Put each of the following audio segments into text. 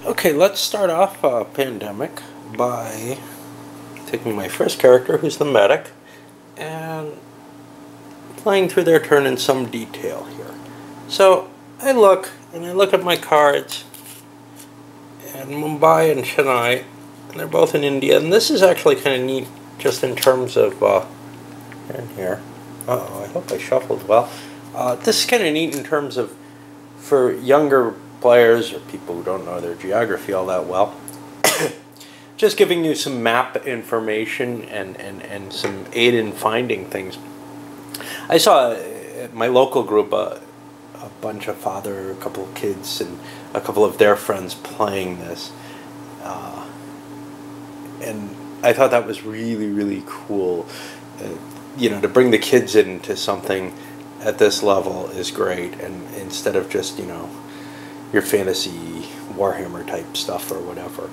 Okay, let's start off Pandemic by taking my first character, who's the medic, and playing through their turn in some detail here. So I look at my cards, and Mumbai and Chennai, and they're both in India, and this is actually kind of neat just in terms of, in here, I hope I shuffled well. This is kind of neat in terms of, for younger players or people who don't know their geography all that well, just giving you some map information and some aid in finding things. I saw at my local group a bunch of a couple of kids, and a couple of their friends playing this. And I thought that was really, really cool. To bring the kids into something at this level is great, and instead of just, your fantasy Warhammer type stuff or whatever.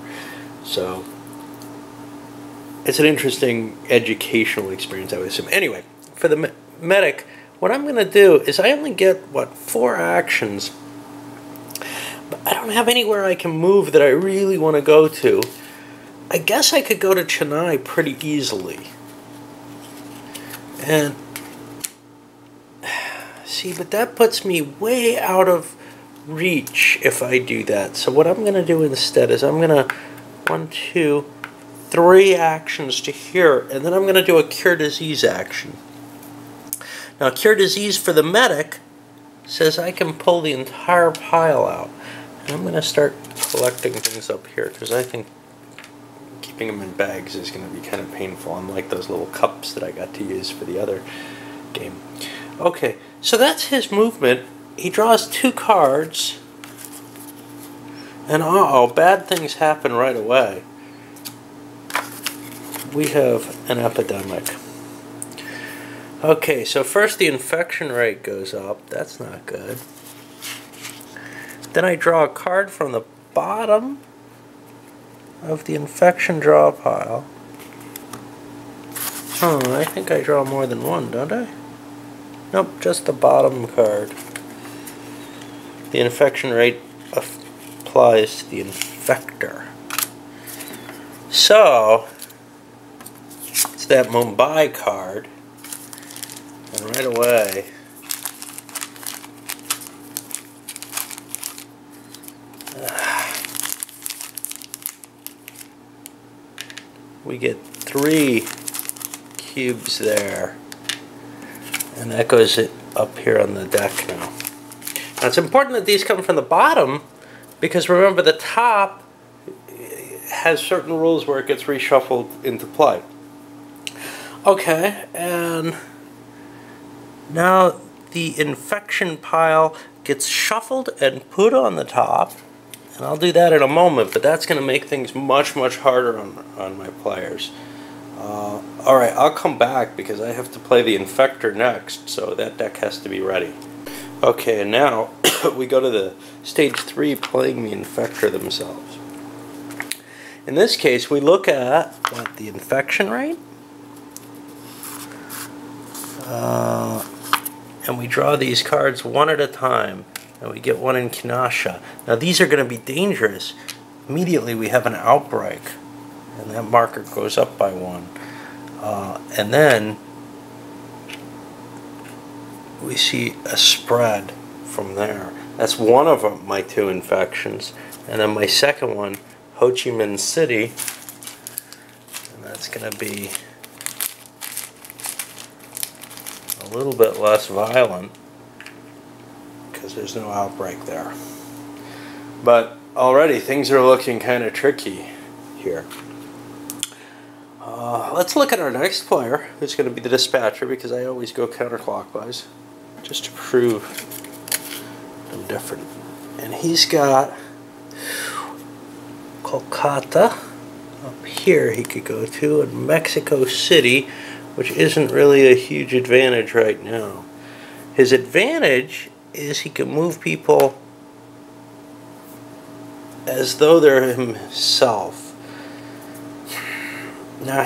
So it's an interesting educational experience, I would assume. Anyway, for the medic, what I'm going to do is I only get, 4 actions, but I don't have anywhere I can move that I really want to go to. I guess I could go to Chennai pretty easily. And see, but that puts me way out of reach if I do that. So what I'm going to do instead is I'm going to 1, 2, 3 actions to here, and then I'm going to do a Cure Disease action. Now, Cure Disease for the medic says I can pull the entire pile out. And I'm going to start collecting things up here, because I think keeping them in bags is going to be kind of painful, unlike those little cups that I got to use for the other game. Okay, so that's his movement. He draws 2 cards, and bad things happen right away. We have an epidemic. Okay, so first the infection rate goes up. That's not good. Then I draw a card from the bottom of the infection draw pile. I think I draw more than one, don't I? Nope, just the bottom card. The infection rate applies to the infector. So, it's that Mumbai card, and right away, we get 3 cubes there, and that goes up here on the deck now. Now it's important that these come from the bottom, because remember the top has certain rules where it gets reshuffled into play. Okay, and now the infection pile gets shuffled and put on the top, and I'll do that in a moment, but that's going to make things much, much harder on my players. Alright, I'll come back because I have to play the infector next, so that deck has to be ready. Okay, and now we go to the stage 3, playing the infector themselves. In this case, we look at the infection rate, and we draw these cards one at a time, and we get one in Kinasha. Now these are going to be dangerous. Immediately we have an outbreak, and that marker goes up by 1. And then we see a spread from there. That's one of my 2 infections. And then my second one, Ho Chi Minh City, and that's going to be a little bit less violent because there's no outbreak there. But already things are looking kind of tricky here. Let's look at our next player, who's going to be the dispatcher, because I always go counterclockwise just to prove I'm different. And he's got Kolkata up here he could go to, and Mexico City, which isn't really a huge advantage right now. His advantage is he can move people as though they're himself. Now,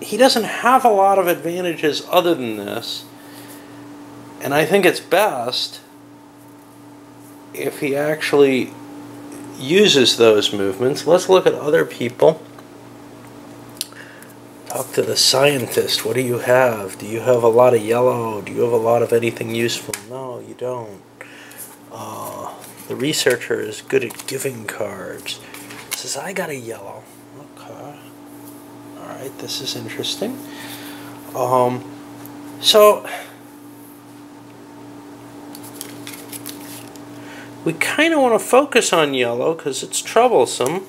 he doesn't have a lot of advantages other than this, and I think it's best if he actually uses those movements. Let's look at other people. Talk to the scientist. What do you have? Do you have a lot of yellow? Do you have a lot of anything useful? No, you don't. The researcher is good at giving cards. Says, I got a yellow. Okay. Alright, this is interesting. So we kind of want to focus on yellow because it's troublesome.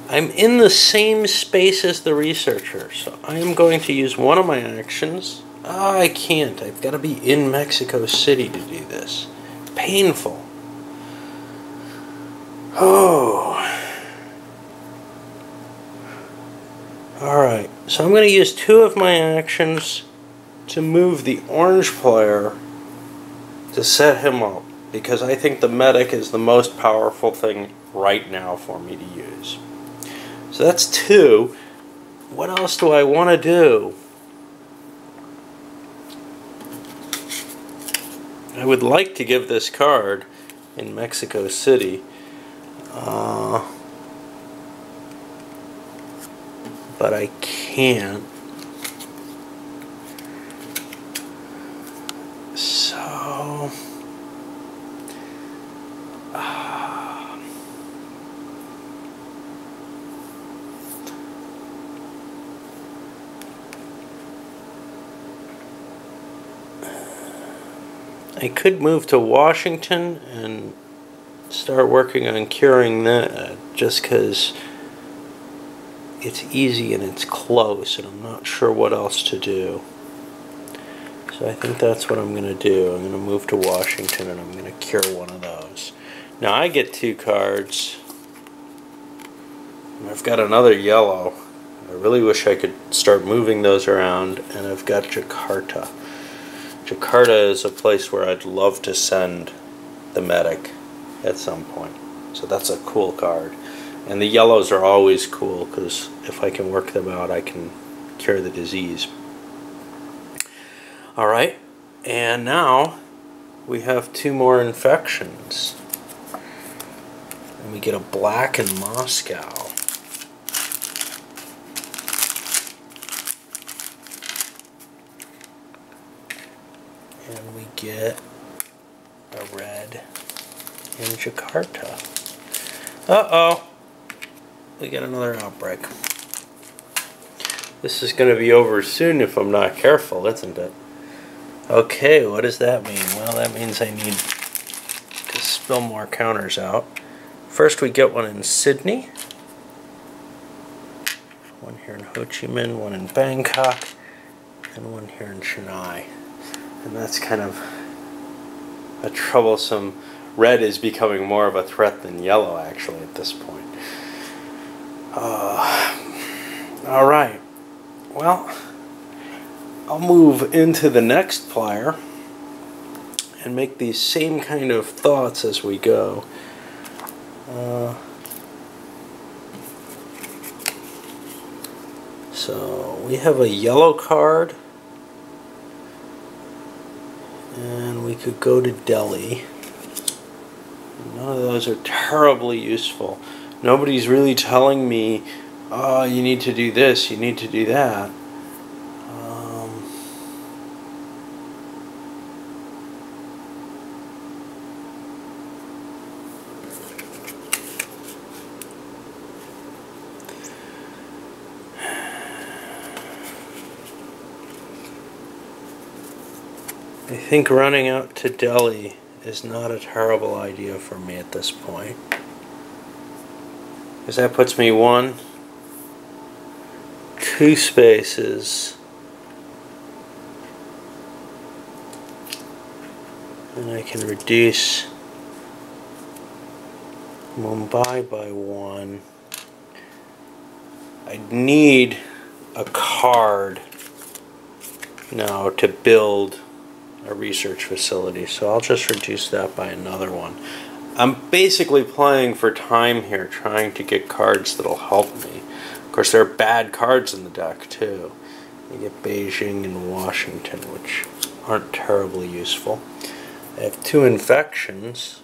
I'm in the same space as the researcher, so I am going to use one of my actions. Oh, I can't. I've got to be in Mexico City to do this. Painful. Oh. Alright, so I'm going to use two of my actions to move the orange player to set him up, because I think the medic is the most powerful thing right now for me to use. So that's two. What else do I want to do? I would like to give this card in Mexico City. But I can't. So I could move to Washington and start working on curing that, just because it's easy and it's close, and I'm not sure what else to do. So I think that's what I'm going to do. I'm going to move to Washington and I'm going to cure one of those. Now I get two cards. I've got another yellow. I really wish I could start moving those around, and I've got Jakarta. Jakarta is a place where I'd love to send the medic at some point. So that's a cool card. And the yellows are always cool, because if I can work them out, I can cure the disease. Alright, and now we have two more infections. And we get a black in Moscow. And we get a red in Jakarta. Uh-oh. We get another outbreak. This is going to be over soon if I'm not careful, isn't it? Okay, what does that mean? Well, that means I need to spill more counters out. First we get one in Sydney. One here in Ho Chi Minh, one in Bangkok, and one here in Chennai. And that's kind of a troublesome... Red is becoming more of a threat than yellow, actually, at this point. Alright. Well, I'll move into the next player and make these same kind of thoughts as we go. So we have a yellow card, and we could go to Delhi. None of those are terribly useful. Nobody's really telling me, oh, you need to do this, you need to do that. I think running out to Delhi is not a terrible idea for me at this point, because that puts me 1, 2 spaces, and I can reduce Mumbai by 1. I need a card now to build a research facility, so I'll just reduce that by another one. I'm basically playing for time here, trying to get cards that'll help me. Of course, there are bad cards in the deck too. You get Beijing and Washington, which aren't terribly useful. I have 2 infections.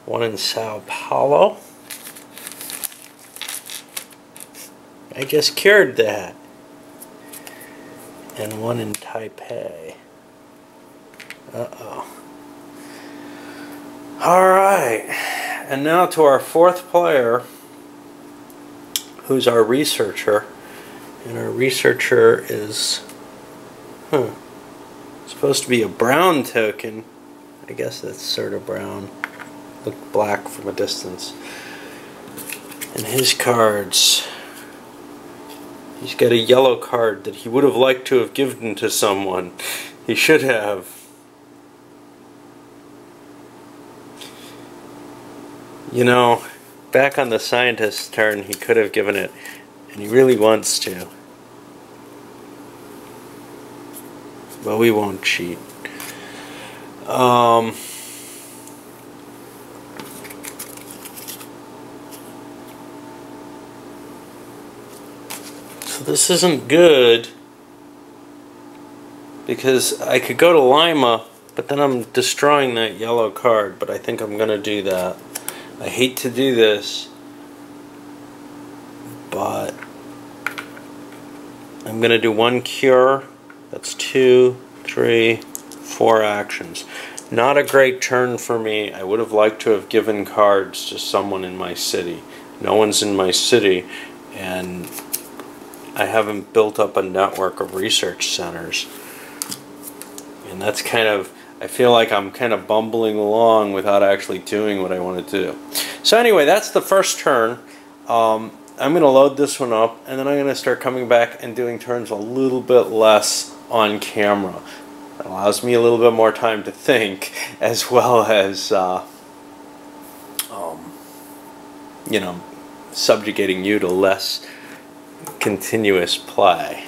one in Sao Paulo. I just cured that. And one in Taipei. Uh-oh. Alright. And now to our fourth player, who's our researcher. And our researcher is supposed to be a brown token. I guess that's sort of brown. Looked black from a distance. And his cards. He's got a yellow card that he would have liked to have given to someone. He should have. You know, back on the scientist's turn, he could have given it, and he really wants to. But we won't cheat. So this isn't good, because I could go to Lima, but then I'm destroying that yellow card, but I think I'm going to do that. I hate to do this, but I'm going to do one cure. That's 2, 3, 4 actions. Not a great turn for me. I would have liked to have given cards to someone in my city. No one's in my city, and I haven't built up a network of research centers. And that's kind of, I feel like I'm kind of bumbling along without actually doing what I want to do. So anyway, that's the first turn. I'm going to load this one up, and then I'm going to start coming back and doing turns a little bit less on camera. It allows me a little bit more time to think, as well as, you know, subjugating you to less continuous play.